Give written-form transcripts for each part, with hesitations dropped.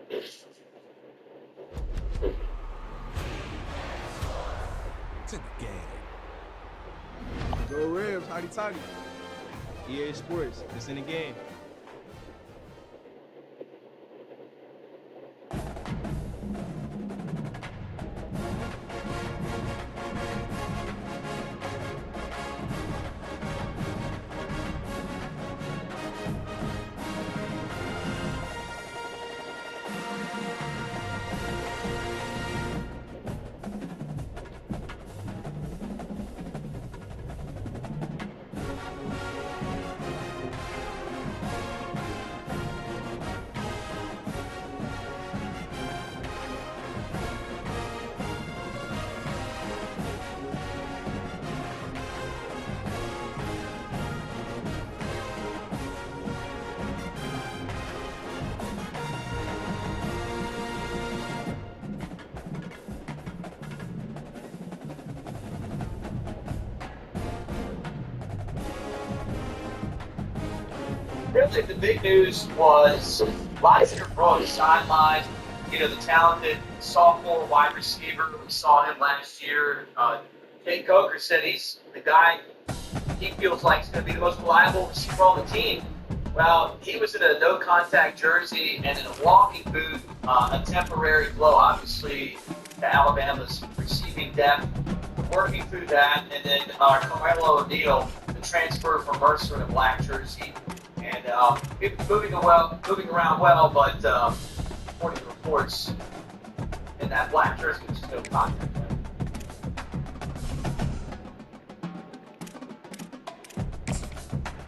It's in the game. Go Rams, hotty toddy. EA Sports, it's in the game. Really, the big news was Lysner Brooks sidelined. You know, the talented sophomore wide receiver. We saw him last year. Jake Coker said he's the guy he feels like is going to be the most reliable receiver on the team. Well, he was in a no-contact jersey and in a walking boot, a temporary blow, obviously, to Alabama's receiving depth. Working through that, and then Carmelo O'Neal, the transfer from Mercer in a black jersey. And moving around well, but according to reports, in that black jersey, there's no contact.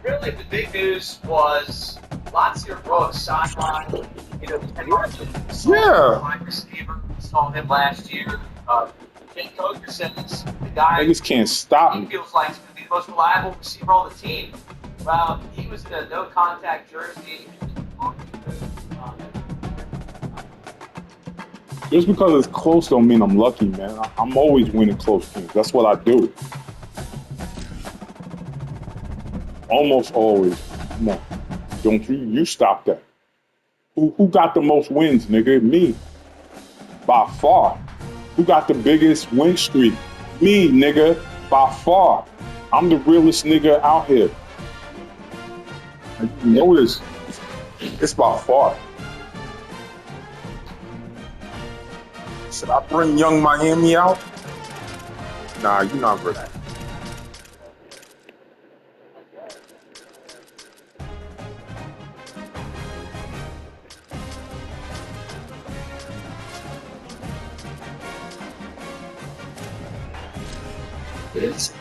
Really, the big news was Lysner Brooks sidelined. You know, wide receiver. We saw him last year. Jake Coker said he's the guy Niggas can't stop he me. feels like he's going to be the most reliable receiver on the team. Well, he was in a no-contact jersey. Just because it's close don't mean I'm lucky, man. I'm always winning close games. That's what I do. Almost always. Come on. Don't you stop that. Who got the most wins, nigga? Me. By far. Who got the biggest win streak? Me, nigga. By far. I'm the realest nigga out here. You know this. It's by far. Should I bring Young Miami out? Nah, you're not ready.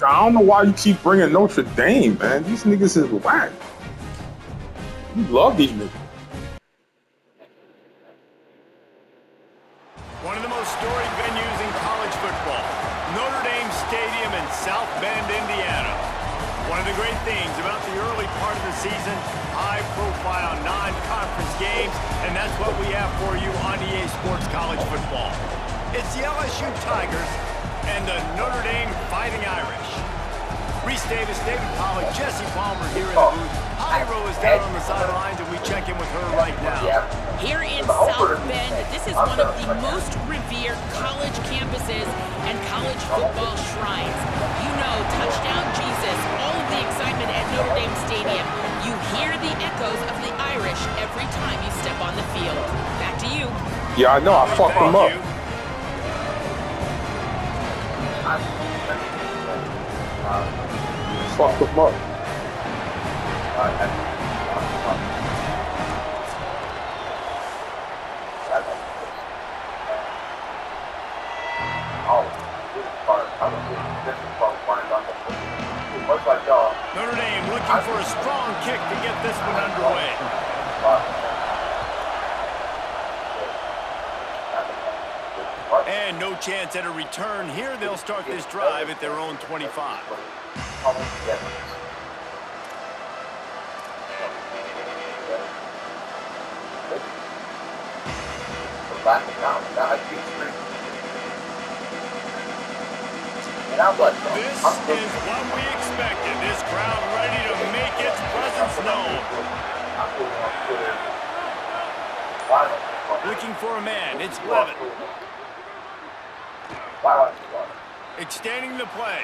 I don't know why you keep bringing Notre Dame, man. These niggas is whack. You love these niggas. One of the most storied venues in college football, Notre Dame Stadium in South Bend, Indiana. One of the great things about the early part of the season, high-profile non-conference games, and that's what we have for you on EA Sports College Football. It's the LSU Tigers and the Notre Dame Fighting Irish. Reese Davis, David Pollack, Jesse Palmer here in the booth. Iro is down on the sidelines, and we check in with her right now. Here in South Bend, this is one of the most revered college campuses and college football shrines. You know, touchdown Jesus, all of the excitement at Notre Dame Stadium. You hear the echoes of the Irish every time you step on the field. Back to you. Yeah, I know. I fucked them up. Fuck them up. Notre Dame looking for a strong kick to get this one underway. And no chance at a return here. They'll start this drive at their own 25. This is what we expected. This crowd ready to make its presence known. Looking for a man. It's Levitt. Extending the play.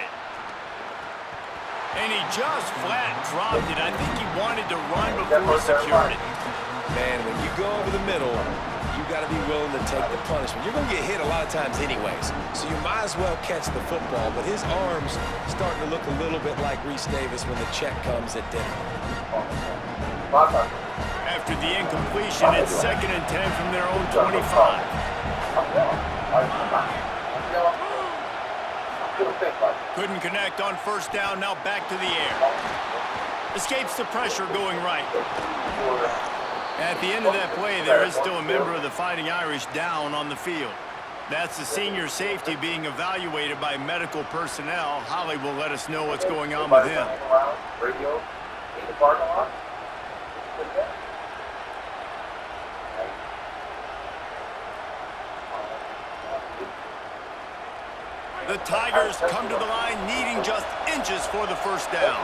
And he just flat dropped it. I think he wanted to run before he secured it. Man, when you go over the middle, you got to be willing to take the punishment. You're going to get hit a lot of times anyways, so you might as well catch the football. But his arms starting to look a little bit like Reese Davis when the check comes at dinner. After the incompletion, it's 2nd and 10 from their own 25. Couldn't connect on 1st down, now back to the air. Escapes the pressure going right. At the end of that play, there is still a member of the Fighting Irish down on the field. That's the senior safety being evaluated by medical personnel. Holly will let us know what's going on with him. The Tigers come to the line needing just inches for the 1st down.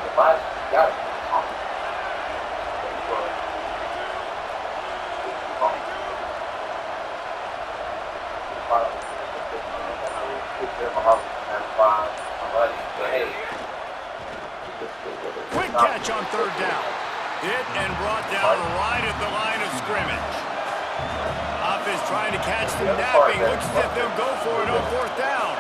Quick catch on 3rd down. Hit and brought down right at the line of scrimmage. Offense trying to catch them napping. Looks as if they'll go for it on 4th down.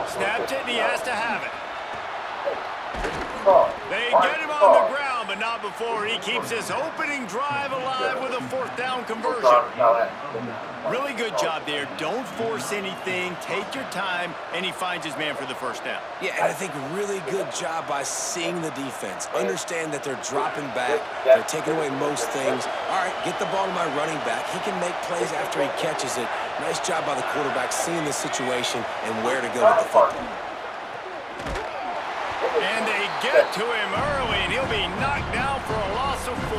Snapped it and he has to have it. They get him on the ground, but not before he keeps his opening drive alive with a 4th down conversion. Really good job there. Don't force anything. Take your time, and he finds his man for the 1st down. Yeah, and I think really good job by seeing the defense. Understand that they're dropping back. They're taking away most things. All right, get the ball to my running back. He can make plays after he catches it. Nice job by the quarterback seeing the situation and where to go with the football. And they get to him early, and he'll be knocked down for a loss of 4.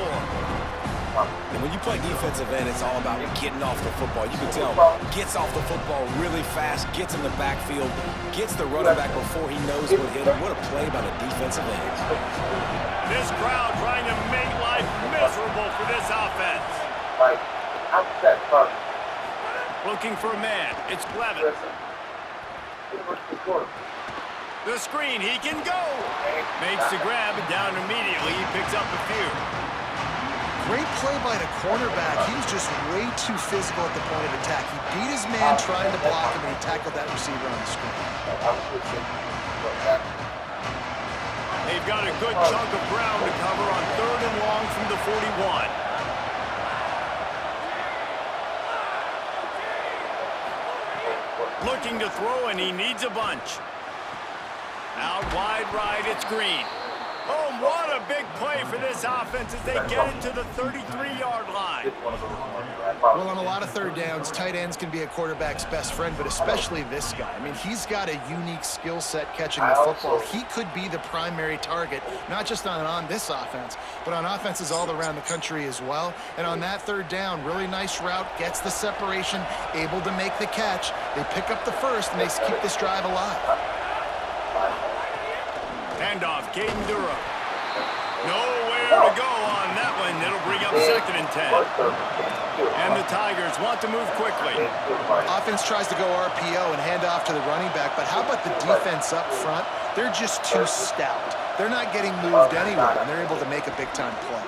And when you play defensive end, it's all about getting off the football. You can tell, gets off the football really fast, gets in the backfield, gets the running back before he knows what hit him. What a play by the defensive end. This crowd trying to make life miserable for this offense. Looking for a man. It's Levitt. The screen, he can go. Makes the grab and down immediately. He picks up a few. Great play by the cornerback. He was just way too physical at the point of attack. He beat his man trying to block him, and he tackled that receiver on the screen. They've got a good chunk of ground to cover on 3rd and long from the 41. Looking to throw, and he needs a bunch. Out wide right, it's Green. Oh, what a big play for this offense as they get it to the 33-yard line. Well, on a lot of 3rd downs, tight ends can be a quarterback's best friend, but especially this guy. I mean, he's got a unique skill set catching the football. He could be the primary target, not just on this offense, but on offenses all around the country as well. And on that 3rd down, really nice route, gets the separation, able to make the catch. They pick up the 1st, and they keep this drive alive. Handoff, Caden Durham. Nowhere to go on that one. It'll bring up 2nd and 10. And the Tigers want to move quickly. Offense tries to go RPO and hand off to the running back, but how about the defense up front? They're just too stout. They're not getting moved anywhere, and they're able to make a big-time play.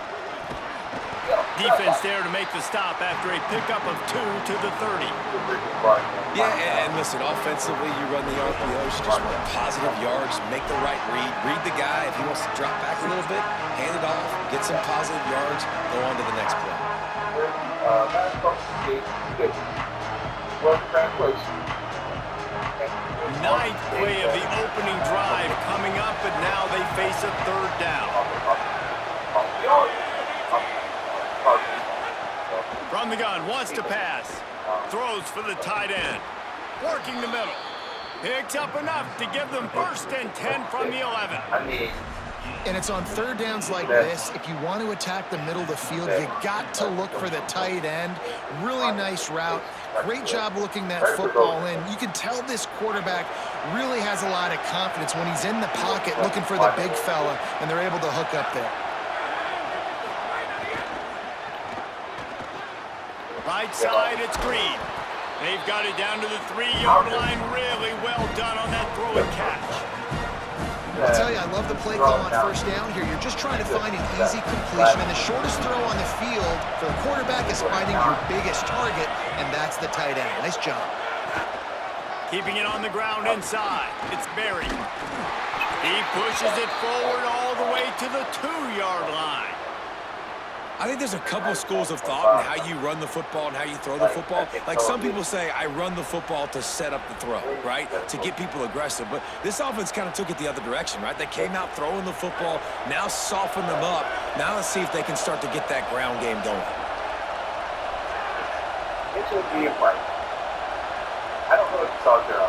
Defense there to make the stop after a pickup of 2 to the 30. Yeah, and listen, offensively, you run the RPOs, you just want positive yards, make the right read the guy. If he wants to drop back a little bit, hand it off, get some positive yards, go on to the next play. Ninth play of the opening drive coming up, but now they face a 3rd down. From the gun, wants to pass. Throws for the tight end. Working the middle. Picks up enough to give them 1st and 10 from the 11. And it's on third downs like this. If you want to attack the middle of the field, you got to look for the tight end. Really nice route. Great job looking that football in. You can tell this quarterback really has a lot of confidence when he's in the pocket looking for the big fella, and they're able to hook up there. Right side, it's Green. They've got it down to the 3-yard line. Really well done on that throw and catch. I'll tell you, I love the play call on first down here. You're just trying to find an easy completion, and the shortest throw on the field for the quarterback is finding your biggest target, and that's the tight end. Nice job. Keeping it on the ground inside. It's Berry. He pushes it forward all the way to the 2-yard line. I think there's a couple schools of thought in how you run the football and how you throw the football. Like some people say, I run the football to set up the throw, right? To get people aggressive. But this offense kind of took it the other direction, right? They came out throwing the football, now soften them up. Now let's see if they can start to get that ground game going. It should be a fight. I don't know if it's out there.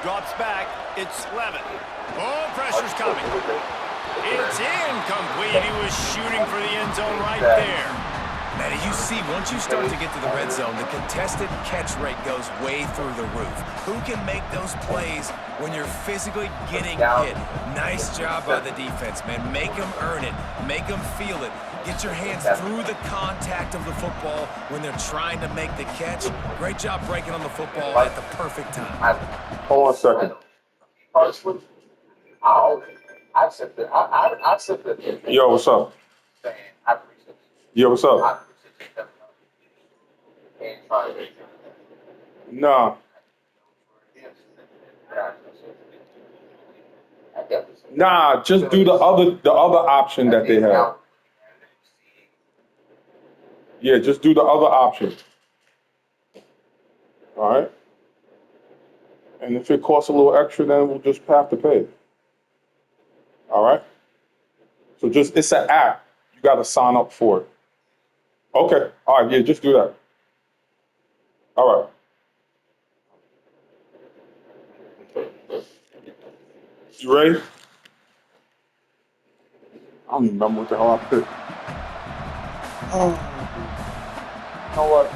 Drops back. It's Slevin. Oh, pressure's coming. It's incomplete. He was shooting for the end zone right there. Man, you see, once you start to get to the red zone, the contested catch rate goes way through the roof. Who can make those plays when you're physically getting hit? Nice job by the defense, man. Make them earn it. Make them feel it. Get your hands through the contact of the football when they're trying to make the catch. Great job breaking on the football at the perfect time. Hold on a second. Yo, what's up? Yo, what's up? Nah. Nah, just do the other option that they have. Yeah, just do the other option. All right. And if it costs a little extra, then we'll just have to pay. All right. So it's an app. You got to sign up for it. Okay. All right. Yeah, just do that. All right. You ready? I don't even remember what the hell I picked. Oh. You know what?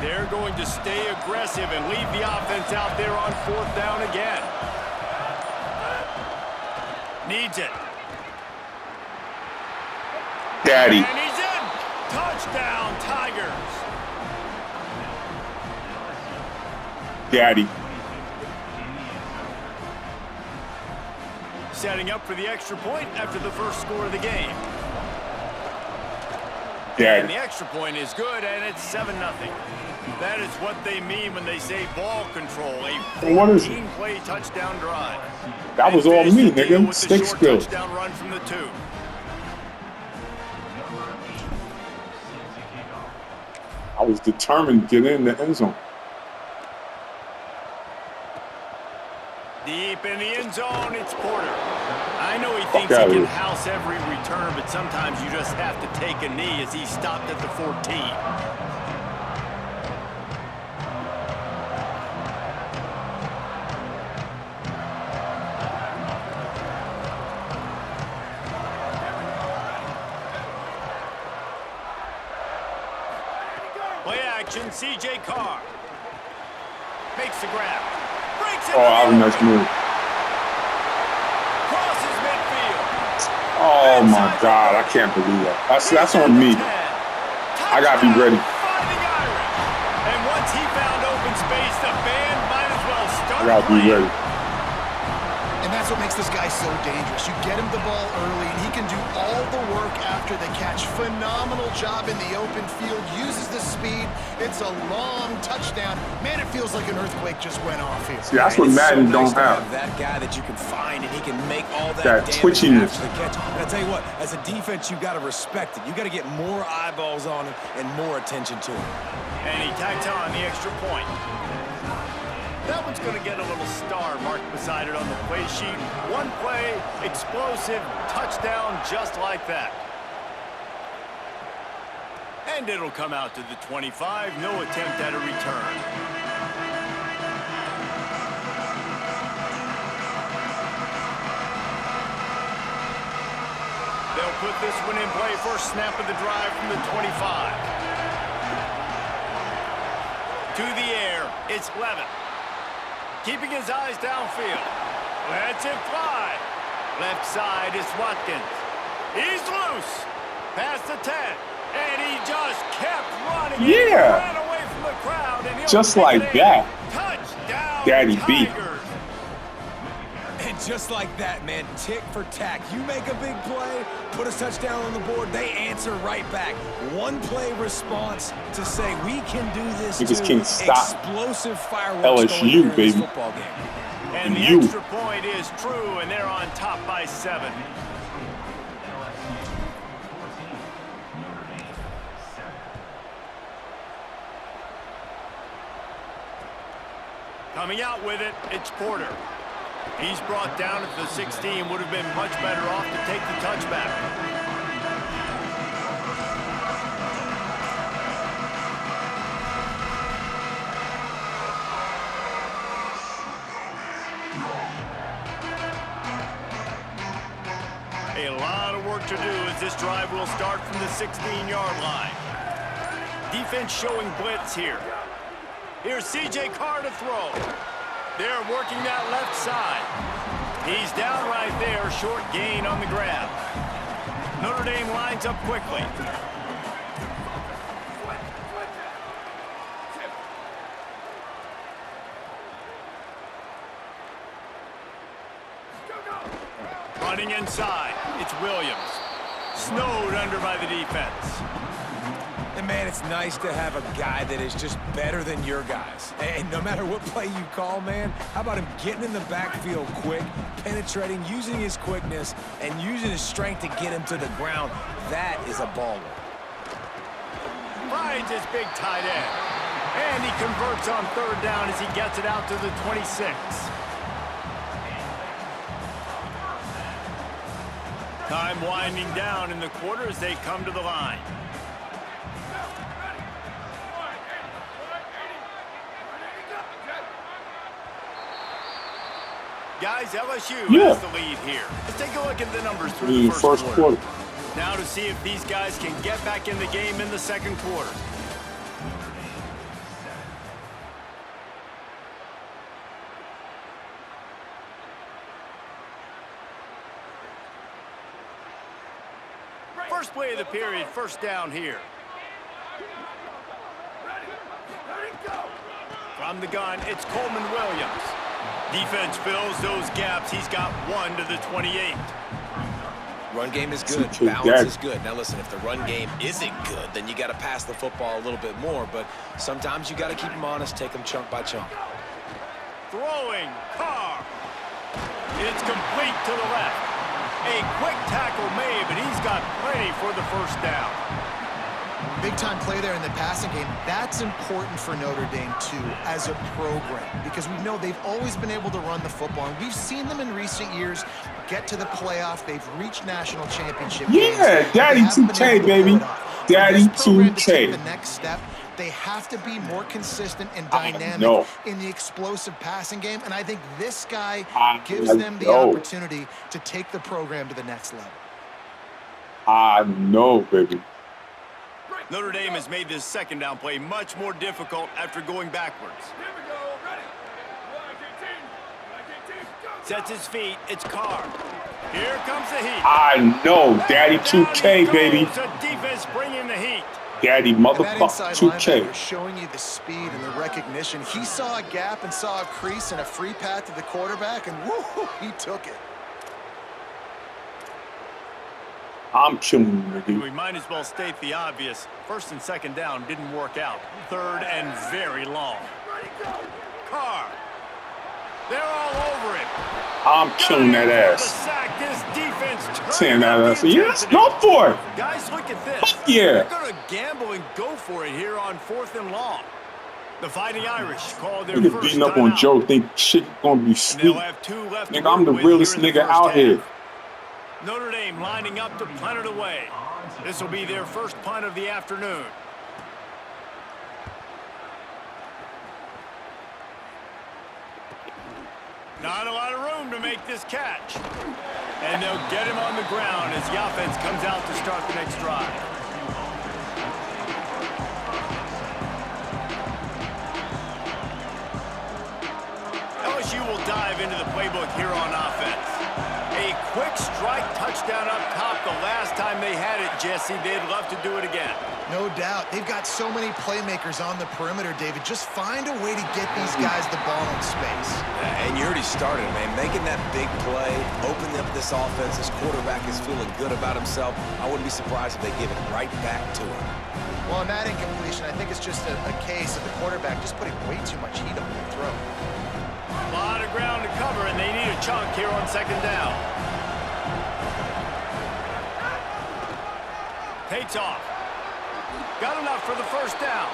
They're going to stay aggressive and leave the offense out there on 4th down again. Needs it. Daddy. And he's in. Touchdown, Tigers. Daddy. Setting up for the extra point after the first score of the game. Daddy. And the extra point is good, and it's 7-0. That is what they mean when they say ball control. A 14-play touchdown drive. That was all me, nigga. Stick skills. Touchdown run from the 2. I was determined to get in the end zone. Deep in the end zone, it's Porter. I know he thinks he can house every return, but sometimes you just have to take a knee as he stopped at the 14. Play action, C.J. Carr. Makes the grab. Breaks it. Oh, that was a nice move. Crosses midfield. Oh my God, I can't believe that. That's on me. I gotta be ready. Fighting Irish. And once he found open space, the band might as well start I gotta be playing. ready. And that's what makes this guy so dangerous. You get him the ball early, and he can do all the work after the catch. Phenomenal job in the open field. Uses the speed. It's a long touchdown. Man, it feels like an earthquake just went off here. See, that's what Madden don't have. That guy that you can find and he can make all that That damage twitchiness. after the catch. And I tell you what, as a defense, you got to respect it. You got to get more eyeballs on him and more attention to him. And he tacks on the extra point. That one's going to get a little star marked beside it on the play sheet. One play, explosive, touchdown just like that. And it'll come out to the 25. No attempt at a return. They'll put this one in play. First snap of the drive from the 25. To the air, it's Levin. Keeping his eyes downfield. Lets it fly. Left side is Watkins. He's loose. Past the 10. And he just kept running. Yeah. Ran away from the crowd. And Just like that. Touchdown, Daddy beat. Tigers. And just like that, man, tick for tack. You make a big play, put a touchdown on the board, they answer right back. One play response to say we can do this Niggas too. can't stop Explosive fireworks LSU, going here in this baby. football game. And the You. extra point is true, and they're on top by 7. Coming out with it, it's Porter. He's brought down at the 16. Would have been much better off to take the touchback. A lot of work to do as this drive will start from the 16-yard line. Defense showing blitz here. Here's C.J. Carr to throw. They're working that left side. He's down right there, short gain on the grab. Notre Dame lines up quickly. Running inside, it's Williams. Snowed under by the defense. And, man, it's nice to have a guy that is just better than your guys. And no matter what play you call, man, how about him getting in the backfield quick, penetrating, using his quickness, and using his strength to get him to the ground. That is a baller. Finds his big tight end. And he converts on 3rd down as he gets it out to the 26. Time winding down in the quarter as they come to the line. Guys, LSU has the lead here. Let's take a look at the numbers through the first quarter. Now to see if these guys can get back in the game in the second quarter. First play of the period, first down here. From the gun, it's Coleman Williams. Defense fills those gaps. He's got 1 to the 28. Run game is good. Balance is good. Now, listen, if the run game isn't good, then you got to pass the football a little bit more. But sometimes you got to keep them honest, take them chunk by chunk. Throwing, Carr. It's complete to the left. A quick tackle made, but he's got plenty for the first down. Big-time play there in the passing game. That's important for Notre Dame, too, as a program, because we know they've always been able to run the football, and we've seen them in recent years get to the playoff. They've reached national championship games. Yeah, Daddy 2K, baby. Daddy 2K. The next step, they have to be more consistent and dynamic in the explosive passing game, and I think this guy gives them the opportunity to take the program to the next level. I know, baby. Notre Dame has made this second down play much more difficult after going backwards. Sets his feet. It's Carr. Here comes the heat. I know, Daddy 2K, baby. The defense bringing the heat. Daddy motherfucker 2K. Showing you the speed and the recognition. He saw a gap and saw a crease and a free path to the quarterback, and woo, he took it. I'm chilling, nigga. We might as well state the obvious. First and second down didn't work out. 3rd and very long. Carr. They're all over it. I'm killing that ass. Sack. This defense Saying that ass. Yes, go for it. Guys, look at this. Yeah. They're going to gamble and go for it here on 4th and long. The Fighting Irish called their Nigga first beating up on timeout. Joe, think shit gonna be And sweet. they'll have 2 left to Nigga, I'm the work with realest here in the nigga first out half. here. Notre Dame lining up to punt it away. This will be their first punt of the afternoon. Not a lot of room to make this catch. And they'll get him on the ground as the offense comes out to start the next drive. LSU will dive into the playbook here on offense. A quick strike touchdown up top the last time they had it, Jesse. They'd love to do it again. No doubt. They've got so many playmakers on the perimeter, David. Just find a way to get these guys the ball in space. And you already started, man. Making that big play, opening up this offense. This quarterback is feeling good about himself. I wouldn't be surprised if they give it right back to him. Well, on that incompletion, I think it's just a case of the quarterback just putting way too much heat on the throw. A lot of ground to cover, and they need a chunk here on second down. Takes off. Got enough for the first down.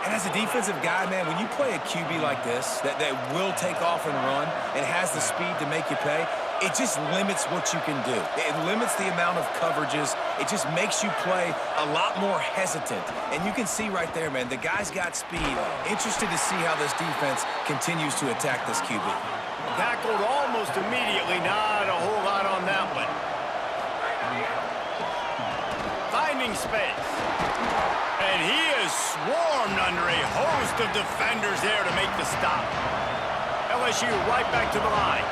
And as a defensive guy, man, when you play a QB like this that will take off and run and has the speed to make you pay, it just limits what you can do. It limits the amount of coverages. It just makes you play a lot more hesitant. And you can see right there, man, the guy's got speed. Interested to see how this defense continues to attack this QB. Tackled almost immediately. Not a whole lot on that one. Finding space. And he is swarmed under a host of defenders there to make the stop. LSU right back to the line.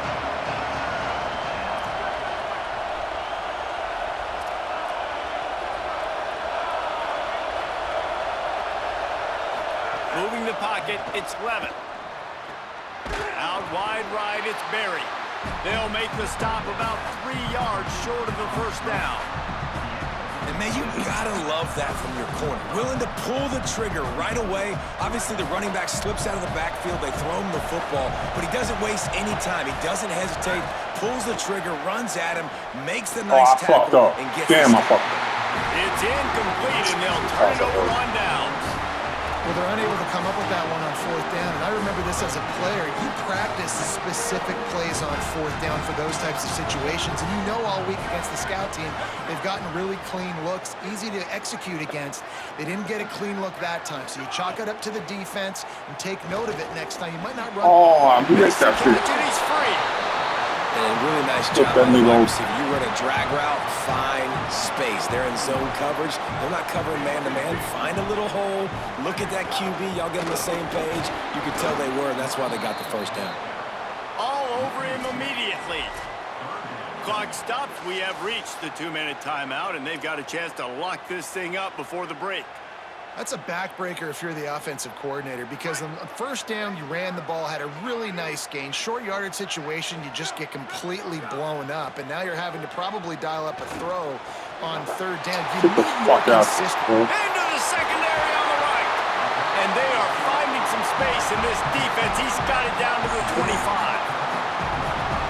Moving the pocket, it's Levin. Out wide right, it's Berry. They'll make the stop about 3 yards short of the first down. And, man, you gotta love that from your corner. Willing to pull the trigger right away. Obviously, the running back slips out of the backfield. They throw him the football, but he doesn't waste any time. He doesn't hesitate, pulls the trigger, runs at him, makes the nice tackle, and gets Damn, the I stop. fucked up. It's incomplete, and they'll turn it over on downs. Well, they're unable to come up with that one on fourth down, and I remember this as a player. You practice specific plays on fourth down for those types of situations, and you know all week against the scout team, they've gotten really clean looks, easy to execute against. They didn't get a clean look that time, so you chalk it up to the defense and take note of it next time. You might not run. Oh, I missed that shit. And he's free. And a really nice Put job that by the nigga wide on. receiver. You run a drag route, find space. They're in zone coverage. They're not covering man-to-man. Find a little hole. Look at that QB. Y'all get on the same page. You could tell they were. That's why they got the first down. All over him immediately. Clock stops. We have reached the 2-minute timeout, and they've got a chance to lock this thing up before the break. That's a backbreaker if you're the offensive coordinator, because on first down, you ran the ball, had a really nice gain. Short yardage situation, you just get completely blown up, and now you're having to probably dial up a throw on third down. You Get the need more fuck out. consistent. Into the secondary on the right. And they are finding some space in this defense. He's got it down to the 25.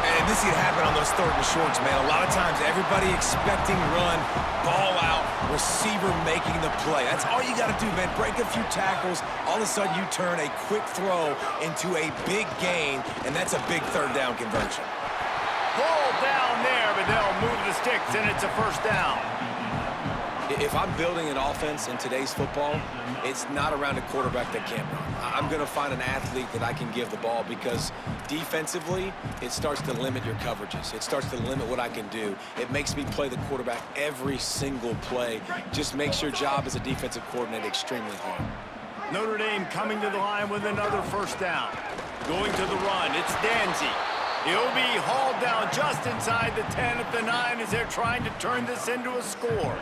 And this can happen on those third and shorts, man. A lot of times, everybody expecting run, ball out, receiver making the play. That's all you got to do, man. Break a few tackles. All of a sudden, you turn a quick throw into a big gain, and that's a big third down conversion. Pulled down there, but they'll move the sticks, and it's a first down. If I'm building an offense in today's football, it's not around a quarterback that can't run. I'm going to find an athlete that I can give the ball, because defensively, it starts to limit your coverages. It starts to limit what I can do. It makes me play the quarterback every single play. Just makes your job as a defensive coordinator extremely hard. Notre Dame coming to the line with another first down. Going to the run, it's Danzy. He'll be hauled down just inside the 10 at the 9 as they're trying to turn this into a score.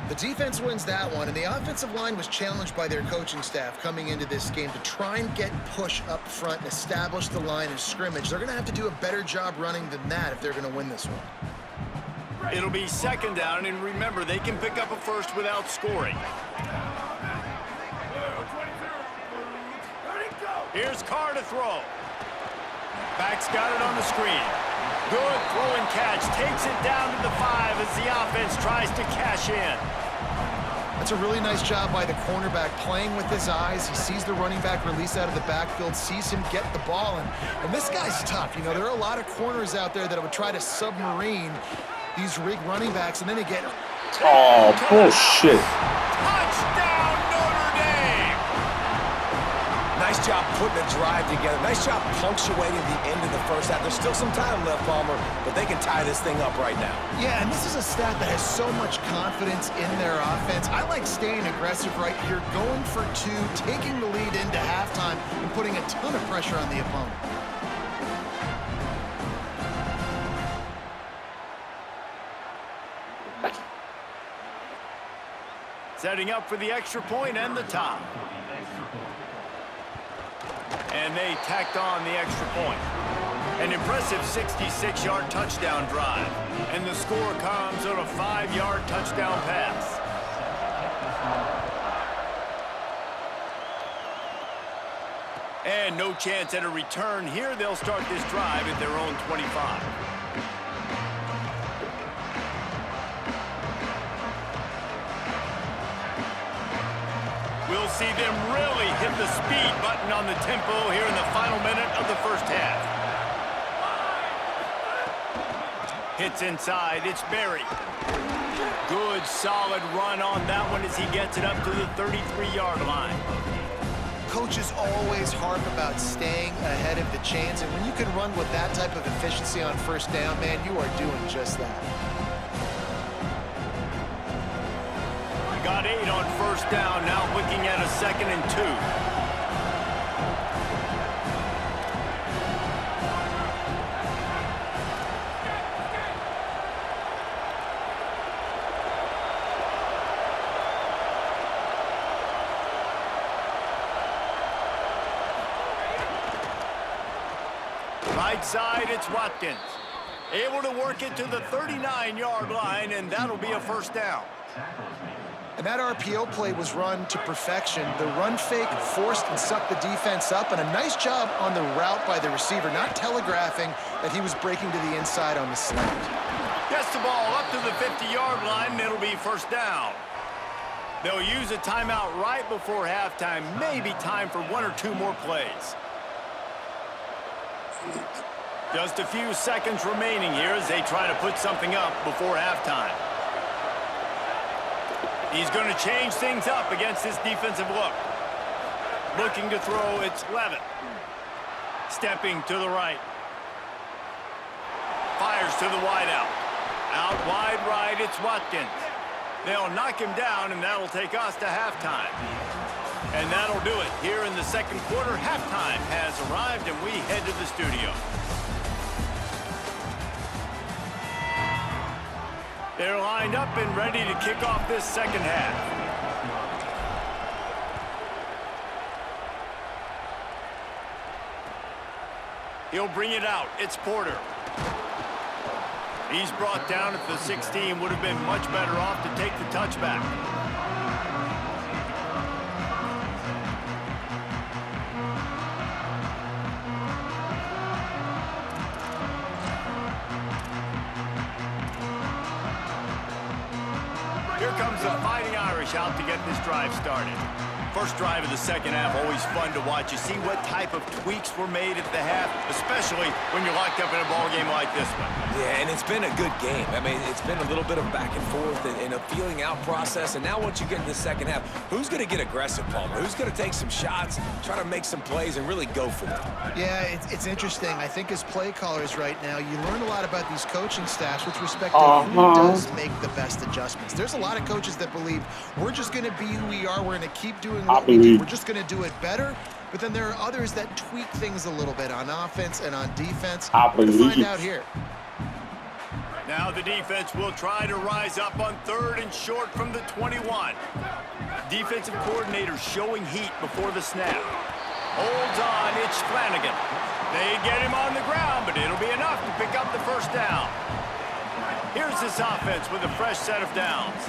The defense wins that one, and the offensive line was challenged by their coaching staff coming into this game to try and get push up front and establish the line of scrimmage. They're going to have to do a better job running than that if they're going to win this one. It'll be second down, and remember, they can pick up a first without scoring. Here's Carr to throw. Back's got it on the screen. Good throw and catch. Takes it down to the 5 as the offense tries to cash in. That's a really nice job by the cornerback, playing with his eyes. He sees the running back release out of the backfield, sees him get the ball, and this guy's tough. You know, there are a lot of corners out there that would try to submarine these rig running backs, and then they get... Oh, bullshit. Touchdown, Notre Dame! Nice job putting a drive together. Nice job punctuating the end of the first half. There's still some time left, Palmer, but they can tie this thing up right now. Yeah, and this is a stat that has so much confidence in their offense. I like staying aggressive right here, going for two, taking the lead into halftime, and putting a ton of pressure on the opponent. Setting up for the extra point and the tie. And they tacked on the extra point. An impressive 66-yard touchdown drive. And the score comes on a 5-yard touchdown pass. And no chance at a return here. They'll start this drive at their own 25. We'll see them really hit the speed button on the tempo here in the final minute of the first half. Hits inside, it's Berry. Good, solid run on that one as he gets it up to the 33-yard line. Coaches always harp about staying ahead of the chains, and when you can run with that type of efficiency on first down, man, you are doing just that. Got 8 on first down, now looking at a 2nd and 2. Right side, it's Watkins. Able to work it to the 39-yard line, and that'll be a first down. And that RPO play was run to perfection. The run fake forced and sucked the defense up, and a nice job on the route by the receiver, not telegraphing that he was breaking to the inside on the slant. Gets the ball up to the 50-yard line, and it'll be first down. They'll use a timeout right before halftime, maybe time for 1 or 2 more plays. Just a few seconds remaining here as they try to put something up before halftime. He's going to change things up against this defensive look. Looking to throw, it's Levitt. Stepping to the right. Fires to the wideout. Out wide right, it's Watkins. They'll knock him down, and that'll take us to halftime. And that'll do it. Here in the second quarter, halftime has arrived, and we head to the studio. They're lined up and ready to kick off this second half. He'll bring it out. It's Porter. He's brought down at the 16. Would have been much better off to take the touchback. Here comes the Fighting Irish out to get this drive started. First drive of the second half, always fun to watch. You see what type of tweaks were made at the half, especially when you're locked up in a ball game like this one. Yeah, and it's been a good game. I mean, it's been a little bit of back and forth and a feeling out process. And now once you get in the second half, who's going to get aggressive, Palmer? Who's going to take some shots, try to make some plays, and really go for it? Yeah, it's interesting. I think as play callers right now, you learn a lot about these coaching staffs with respect to who does make the best adjustments. There's a lot of coaches that believe we're just going to be who we are. We're going to keep doing what we do. We're just going to do it better. But then there are others that tweak things a little bit on offense and on defense. We'll find out here. Now the defense will try to rise up on 3rd and short from the 21. Defensive coordinator showing heat before the snap. Holds on, it's Flanagan. They get him on the ground, but it'll be enough to pick up the first down. Here's this offense with a fresh set of downs.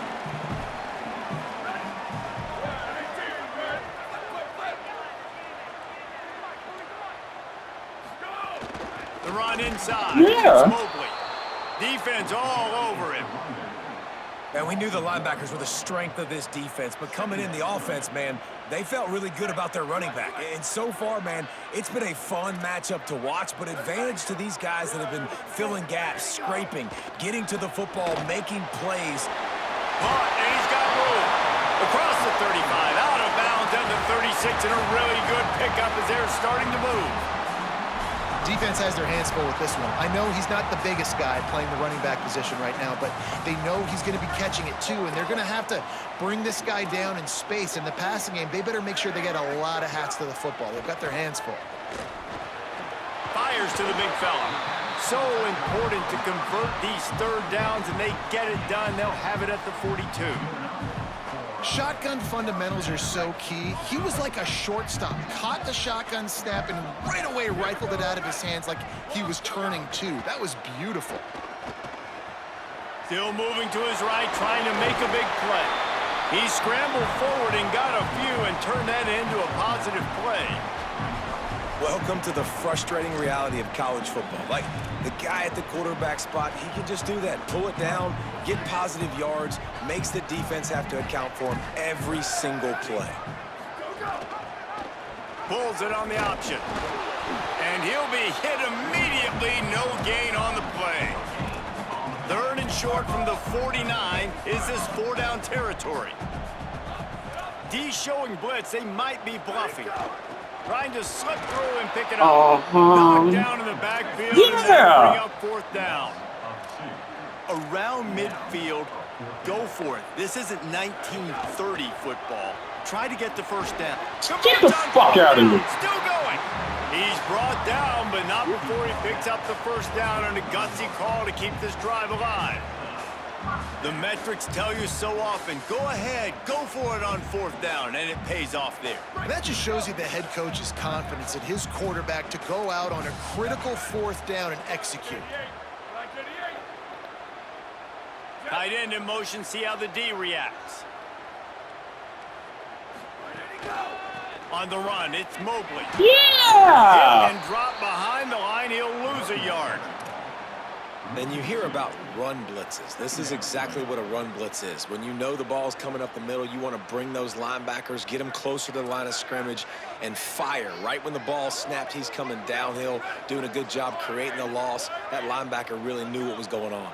The run inside. Yeah. It's Mobley. Defense all over him. And we knew the linebackers were the strength of this defense, but coming in the offense, man, they felt really good about their running back. And so far, man, it's been a fun matchup to watch, but advantage to these guys that have been filling gaps, scraping, getting to the football, making plays. Caught, and he's got room. Across the 35, out of bounds at the 36, and a really good pickup as they're starting to move. Defense has their hands full with this one. I know he's not the biggest guy playing the running back position right now, but they know he's going to be catching it too, and they're going to have to bring this guy down in space. In the passing game, they better make sure they get a lot of hats to the football. They've got their hands full. Fires to the big fella. So important to convert these third downs, and they get it done. They'll have it at the 42. Shotgun fundamentals are so key. He was like a shortstop, caught the shotgun snap and right away rifled it out of his hands like he was turning two. That was beautiful. Still moving to his right, trying to make a big play. He scrambled forward and got a few and turned that into a positive play. Welcome to the frustrating reality of college football. Like, the guy at the quarterback spot, he can just do that. Pull it down, get positive yards, makes the defense have to account for him every single play. Pulls it on the option. And he'll be hit immediately. No gain on the play. Third and short from the 49. Is this 4-down territory? D showing blitz. They might be bluffing. Trying to slip through and pick it up. Knocked down in the backfield. Yeah. And bring up 4th down. Around midfield, go for it. This isn't 1930 football. Try to get the first down. Get the fuck out of here. Still going. He's brought down, but not before he picks up the first down on a gutsy call to keep this drive alive. The metrics tell you so often, go ahead, go for it on 4th down, and it pays off there. And that just shows you the head coach's confidence in his quarterback to go out on a critical 4th down and execute. Tight end in motion, see how the D reacts. On the run, it's Mobley. Yeah! And drop behind the line, he'll lose a yard. And you hear about run blitzes. This is exactly what a run blitz is. When you know the ball's coming up the middle, you want to bring those linebackers, get them closer to the line of scrimmage, and fire. Right when the ball snapped, he's coming downhill, doing a good job creating the loss. That linebacker really knew what was going on.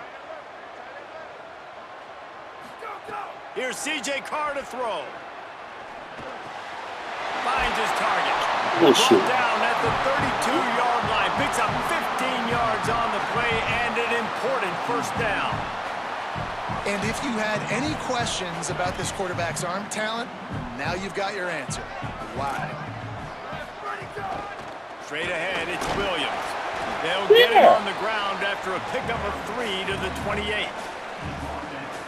Here's C.J. Carr to throw. Finds his target. Brought down at the 32-yard line. Picks up 15 yards on the play and an important 1st down. And if you had any questions about this quarterback's arm talent, now you've got your answer. Why? Straight ahead, it's Williams. They'll get it on the ground after a pickup of 3 to the 28.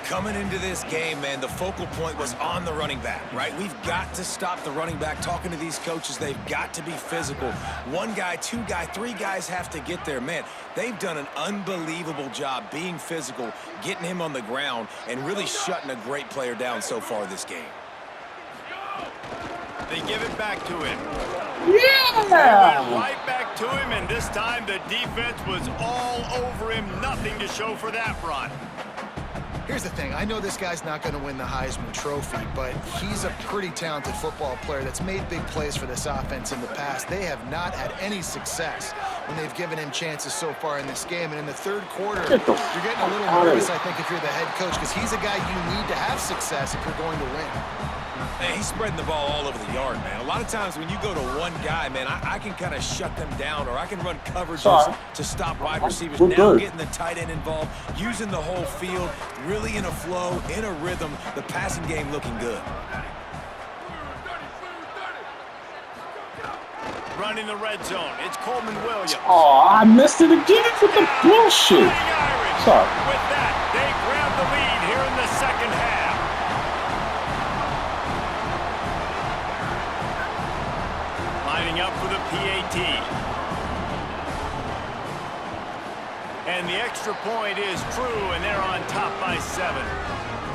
Coming into this game, man, the focal point was on the running back, right? We've got to stop the running back. Talking to these coaches, they've got to be physical. 1 guy, 2 guy, 3 guys have to get there. Man, they've done an unbelievable job being physical, getting him on the ground, and really shutting a great player down so far this game. They give it back to him. Yeah! They went right back to him, and this time the defense was all over him. Nothing to show for that run. Here's the thing. I know this guy's not going to win the Heisman Trophy, but he's a pretty talented football player that's made big plays for this offense in the past. They have not had any success when they've given him chances so far in this game. And in the 3rd quarter, you're getting a little nervous, I think, if you're the head coach, because he's a guy you need to have success if you're going to win. Man, he's spreading the ball all over the yard, man. A lot of times when you go to 1 guy, man, I can kind of shut them down, or I can run coverages to stop wide receivers. Now getting the tight end involved, using the whole field, really in a flow, in a rhythm, the passing game looking good. Running the red zone, it's Coleman Williams. Oh, I missed it again with the bullshit. Sorry. With that, they grab the lead here in the 2nd half. Lining up for the PAT. And the extra point is true, and they're on top by 7.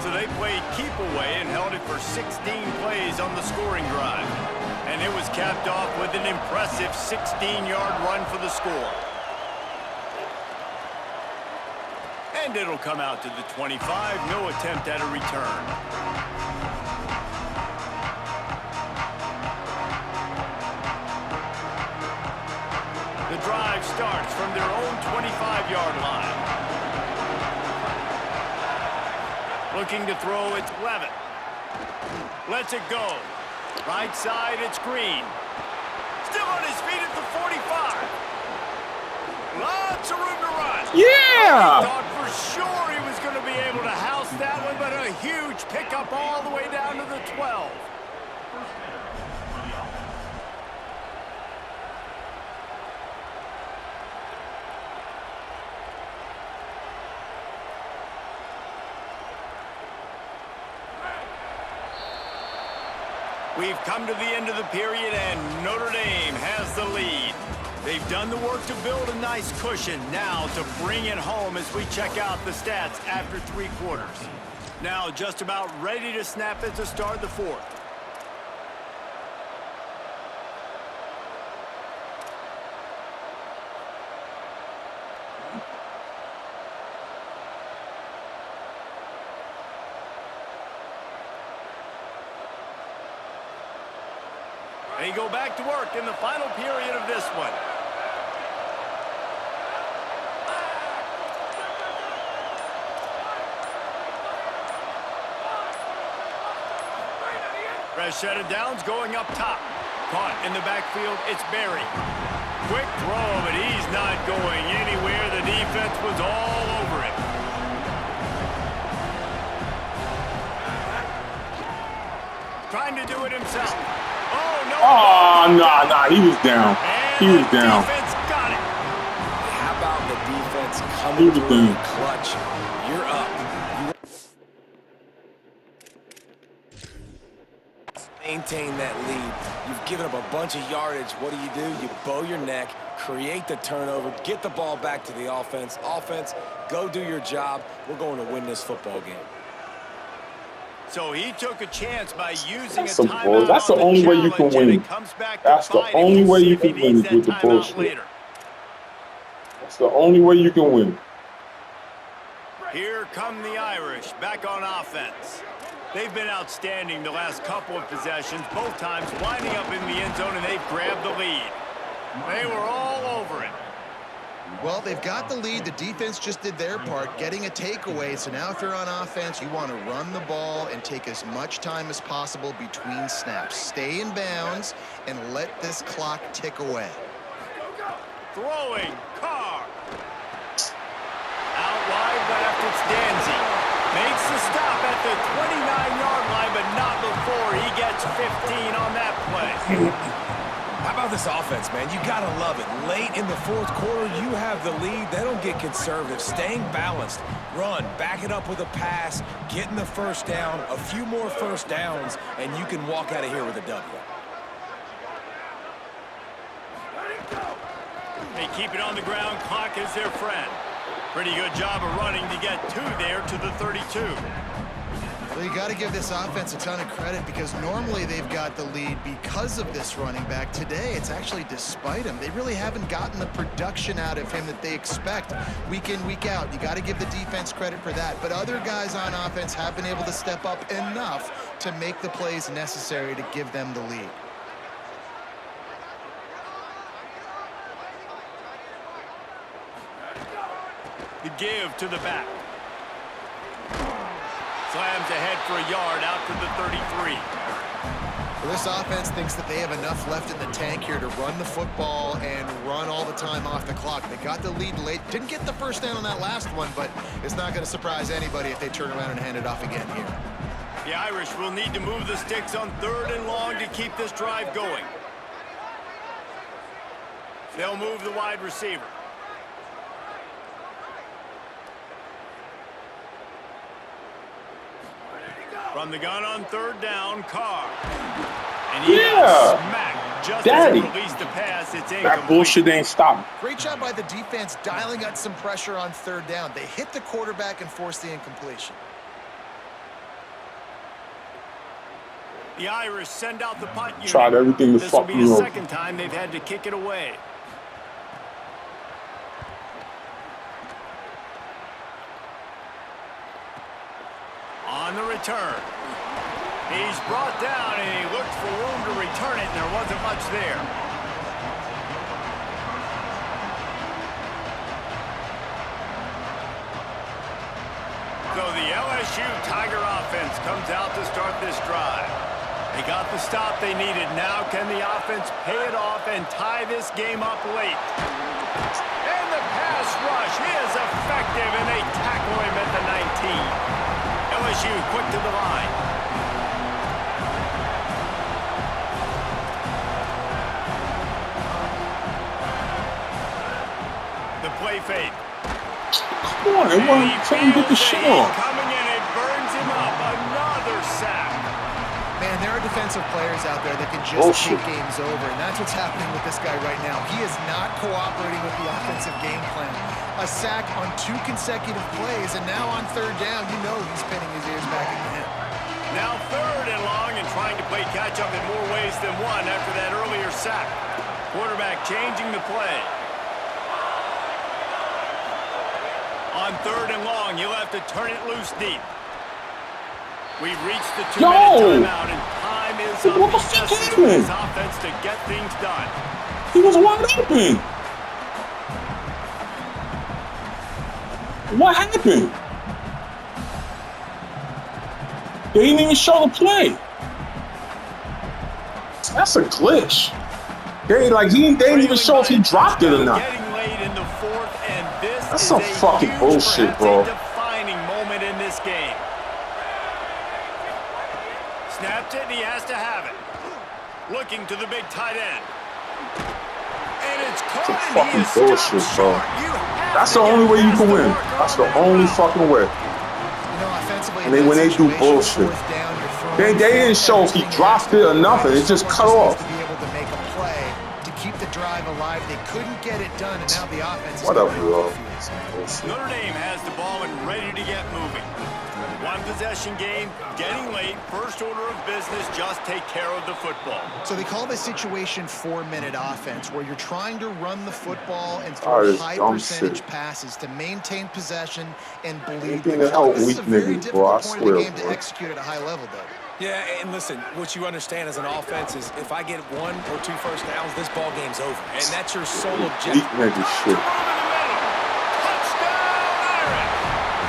So they played keep away and held it for 16 plays on the scoring drive. And it was capped off with an impressive 16-yard run for the score. And it'll come out to the 25. No attempt at a return. The drive starts from their own 25-yard line. Looking to throw, it's Levitt. Lets it go. Right side, it's Green. Still on his feet at the 45. Lots of room to run. Yeah! Thought for sure he was going to be able to house that one, but a huge pickup all the way down to the 12. We've come to the end of the period, and Notre Dame has the lead. They've done the work to build a nice cushion. Now to bring it home as we check out the stats after 3 quarters. Now just about ready to snap it to start the 4th. They go back to work in the final period of this one. Rashad Downs going up top. Caught in the backfield, it's Berry. Quick throw, but he's not going anywhere. The defense was all over it. Trying to do it himself. Oh, no. Oh, nah, he was down. He was down. Defense got it. How about the defense coming through in clutch? You're up. Maintain that lead. You've given up a bunch of yardage. What do? You bow your neck, create the turnover, get the ball back to the offense. Offense, go do your job. We're going to win this football game. So he took a chance by using That's a some timeout. bull. That's the only way you can win. That's the only way you can win is with the bullshit. That's the only way you can win. Here come the Irish back on offense. They've been outstanding the last couple of possessions, both times winding up in the end zone, and they've grabbed the lead. They were all over it. Well, they've got the lead. The defense just did their part, getting a takeaway. So now if you're on offense, you want to run the ball and take as much time as possible between snaps. Stay in bounds and let this clock tick away. Throwing, Carr. Out wide left, it's Danzy. Makes the stop at the 29-yard line, but not before he gets 15 on that play. How about this offense, man? You got to love it. Late in the 4th quarter, you have the lead. They don't get conservative. Staying balanced. Run. Back it up with a pass. Getting the first down. A few more first downs, and you can walk out of here with a W. They keep it on the ground. Clock is their friend. Pretty good job of running to get 2 there to the 32. Well, you got to give this offense a ton of credit because normally they've got the lead because of this running back. Today, it's actually despite him. They really haven't gotten the production out of him that they expect week in, week out. You got to give the defense credit for that. But other guys on offense have been able to step up enough to make the plays necessary to give them the lead. The give to the back. Slams ahead for a yard out to the 33. Well, this offense thinks that they have enough left in the tank here to run the football and run all the time off the clock. They got the lead late. Didn't get the first down on that last one, but it's not going to surprise anybody if they turn around and hand it off again here. The Irish will need to move the sticks on 3rd and long to keep this drive going. They'll move the wide receiver. From the gun on 3rd down, Carr. And he got smacked just as he released the pass. It's incomplete. That bullshit ain't stopping. Great job by the defense dialing up some pressure on 3rd down. They hit the quarterback and forced the incompletion. The Irish send out the punt unit. Tried everything to fuck me me over. This will over. be the second time they've had to kick it away. On the return. He's brought down, and he looked for room to return it, and there wasn't much there. So the LSU Tiger offense comes out to start this drive. They got the stop they needed. Now can the offense pay it off and tie this game up late? And the pass rush is effective, and they tackle him at the 19. LSU quick to the line. The play fake. Come on, everyone trying to get the shit off. Coming in, it burns him up. Another sack. Man, there are defensive players out there that can just take games over, and that's what's happening with this guy right now. He is not cooperating with the offensive game plan. A sack on 2 consecutive plays, and now on 3rd down, you know he's pinning his ears back again. Now 3rd and long, and trying to play catch-up in more ways than one after that earlier sack. Quarterback changing the play. On 3rd and long, you'll have to turn it loose deep. We've reached the 2-minute timeout, and time is up. What the fuck happened? His offense to get things done. He was wide open. What happened? They didn't even show the play. That's a glitch. They didn't even show if he dropped it or not. Getting late in the 4th, and this That's is some a fucking huge, bullshit, bro. perhaps a defining moment in this game. Snaps it, and he has to have it. Looking to the big tight end. And it's caught, That's some and he fucking is bullshit, stopped bro. short. You have That's to the get only way you past can the win. mark on That's the that only play. fucking way. You know, offensively, And then when they do bullshit, they didn't show if he dropped it or nothing. It just cut off. To be able to make a play to keep the drive alive, they couldn't get it done, and now the offense is Whatever, going bro. off the field. Notre Dame has the ball and ready to get moving. One possession game, getting late, first order of business, just take care of the football. So they call this situation 4-minute offense, where you're trying to run the football and Oh, throw this high dumb percentage shit. passes to maintain possession and bleed Anything the to clock. help This is weak a very niggas, bro. I difficult point of swear, the game to bro. execute at a high level, though. Yeah, and listen, what you understand as an offense is if I get 1 or 2 first downs, this ball game's over. And that's your sole objective. Weak nigga shit. Touchdown, Irish!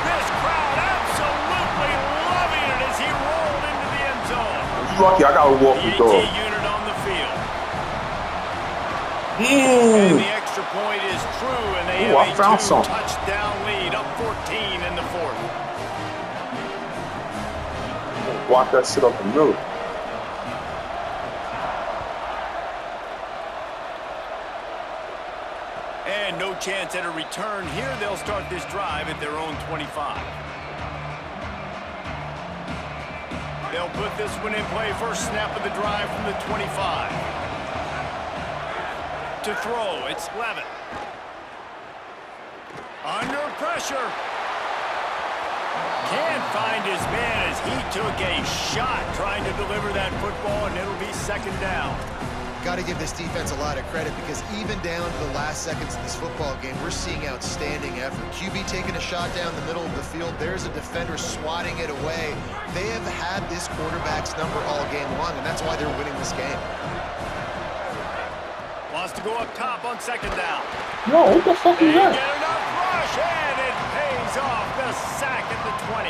This crowd absolutely loving it as he rolled into the end zone. You lucky I gotta walk the The dog. AT unit on the field. And the extra point is true, and they Ooh, I have found a something. 2-touchdown lead, up 14 in the 4th. Block that shit up the middle. And no chance at a return here. They'll start this drive at their own 25. They'll put this one in play. First snap of the drive from the 25. To throw, it's Levitt. Under pressure. Can't find his man as he took a shot trying to deliver that football, and it'll be 2nd down. Got to give this defense a lot of credit, because even down to the last seconds of this football game, we're seeing outstanding effort. QB taking a shot down the middle of the field. There's a defender swatting it away. They have had this quarterback's number all game long, and that's why they're winning this game. Wants to go up top on 2nd down. No, what the fuck is They that? get enough rush, and it pays off. The sack at the 20.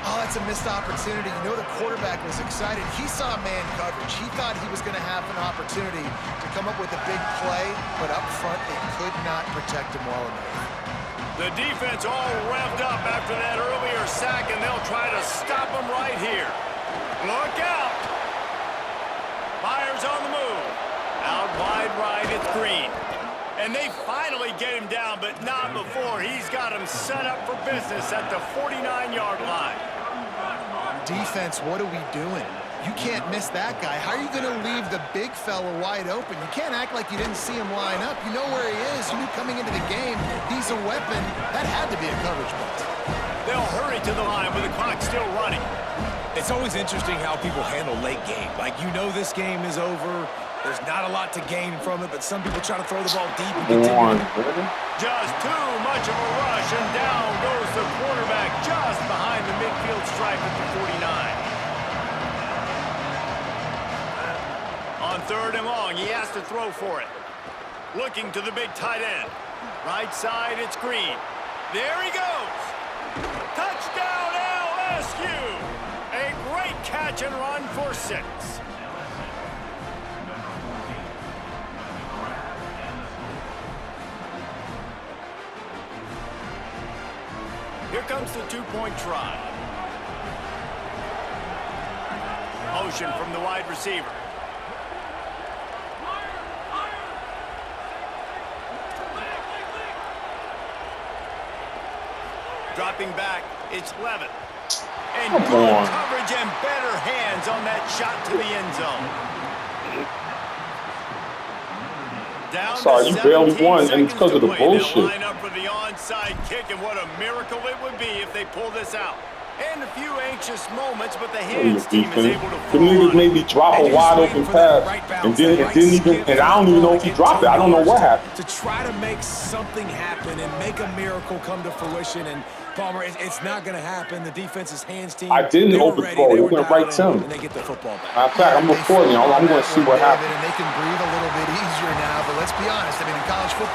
Oh, that's a missed opportunity. You know, the quarterback was excited. He saw man coverage. He thought he was going to have an opportunity to come up with a big play, but up front, they could not protect him well enough. The defense all revved up after that earlier sack, and they'll try to stop him right here. Look out. Fires on the move. Out wide right, it's Green. And they finally get him down, but not before. He's got him set up for business at the 49-yard line. Defense, what are we doing? You can't miss that guy. How are you going to leave the big fella wide open? You can't act like you didn't see him line up. You know where he is. You knew coming into the game he's a weapon. That had to be a coverage play. They'll hurry to the line with the clock still running. It's always interesting how people handle late game. Like, you know this game is over. There's not a lot to gain from it, but some people try to throw the ball deep and Come on, continue. man. Just too much of a rush, and down goes the quarterback just behind the midfield stripe at the 49. On 3rd and long, he has to throw for it. Looking to the big tight end. Right side, it's Green. There he goes. Touchdown, LSU. A great catch and run for 6. Here comes the 2-point try. Motion from the wide receiver. Dropping back, it's Levin. And Come good on. coverage and better hands on that shot to the end zone. Down Sorry, to you barely 17 won, and seconds it's because to of the play. They'll bullshit. line up for the onside kick, and what a miracle it would be if they pull this out. And a few anxious moments, but the hands team is able to The fall niggas on made it. me drop a And wide just open waiting for that pass, right and bounce, then that it right didn't even, skip and I don't even know if he get dropped it. 10 I don't know what yards happened. to try to make something happen and make a miracle come to fruition. And Palmer, it's not going to happen. The defense's hands team. I didn't they were overthrow. ready, they It were went right dialed to in, him. and they get the football back. Matter of fact, I'm They recording. fought I'm on going that to see one, what David, happened. and they can breathe a little bit easier now. But let's be honest. I mean, in college football.